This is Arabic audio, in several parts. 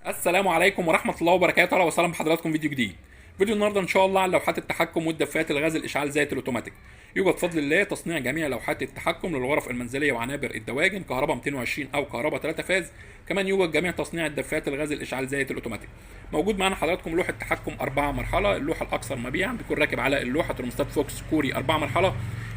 السلام عليكم ورحمة الله وبركاته. اهلا وسهلا بحضراتكم فيديو جديد. فيديو النهارده ان شاء الله عن لوحات التحكم والدفايات الغاز الاشعال ذات الاوتوماتيك. يوجد بفضل الله تصنيع جميع لوحات التحكم للغرف المنزليه وعنابر الدواجن كهرباء 220 او كهرباء 3 فاز. كمان يوجد جميع تصنيع الدفايات الغاز الاشعال ذات الاوتوماتيك. موجود معانا حضراتكم لوحه تحكم 4 مرحله. اللوحه الاكثر مبيعا بيكون راكب على اللوحه ترموستات فوكس كوري 4 مرحله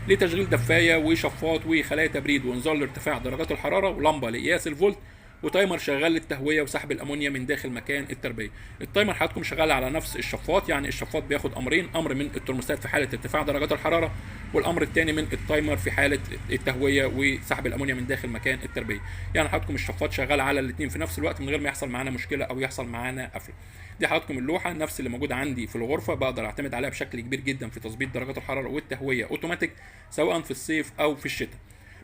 لتشغيل دفايه وشفاط وخلايا تبريد وانذار لارتفاع درجات الحراره ولمبه لقياس الفولت وتايمر شغال للتهويه وسحب الامونيا من داخل مكان التربيه. التايمر حضراتكم شغال على نفس الشفاط، يعني الشفاط بياخد امرين، امر من الترموستات في حاله ارتفاع درجات الحراره والامر الثاني من التايمر في حاله التهويه وسحب الامونيا من داخل مكان التربيه. يعني حضراتكم الشفاط شغال على الاثنين في نفس الوقت من غير ما يحصل معانا مشكله او يحصل معانا قفله. دي حضراتكم اللوحه نفس اللي موجوده عندي في الغرفه، بقدر اعتمد عليها بشكل كبير جدا في تظبيط درجات الحراره والتهويه اوتوماتيك سواء في الصيف او في الشتاء.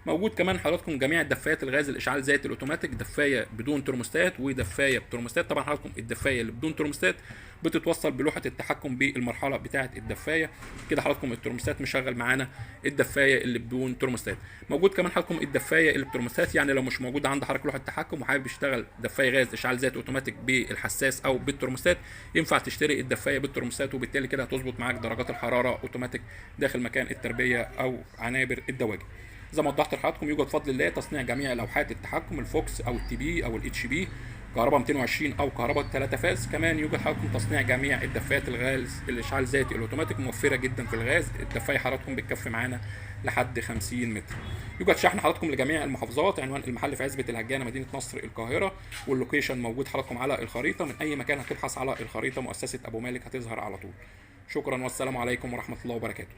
موجود كمان حضراتكم جميع دفايات الغاز الاشعال ذات الاوتوماتيك، دفايه بدون ترموستات ودفايه بترموستات. طبعا حضراتكم الدفايه اللي بدون ترموستات بتتوصل بلوحه التحكم بالمرحله بتاعه الدفايه. كده حضراتكم الترموستات مشغل معانا الدفايه اللي بدون ترموستات. موجود كمان حضراتكم الدفايه اللي بترموستات، يعني لو مش موجود عند حضرتك لوحه تحكم وحابب يشتغل دفايه غاز اشعال ذات اوتوماتيك بالحساس او بالترموستات، ينفع تشتري الدفايه بالترموستات وبالتالي كده هتظبط معاك درجات الحراره اوتوماتيك داخل مكان التربيه او عنابر الدواجن. زي ما وضحت لحضراتكم يوجد بفضل الله تصنيع جميع لوحات التحكم الفوكس او التي بي او الاتش بي كهرباء 220 او كهرباء 3 فاز. كمان يوجد حضراتكم تصنيع جميع الدفايات الغاز الاشعال ذاتي الاوتوماتيك موفره جدا في الغاز. الدفايه حضراتكم بتكفي معانا لحد 50 متر. يوجد شحن حضراتكم لجميع المحافظات. عنوان المحل في عزبه الهجانه مدينه نصر القاهره، واللوكيشن موجود حضراتكم على الخريطه. من اي مكان هتبحث على الخريطه مؤسسه ابو مالك هتظهر على طول. شكرا والسلام عليكم ورحمه الله وبركاته.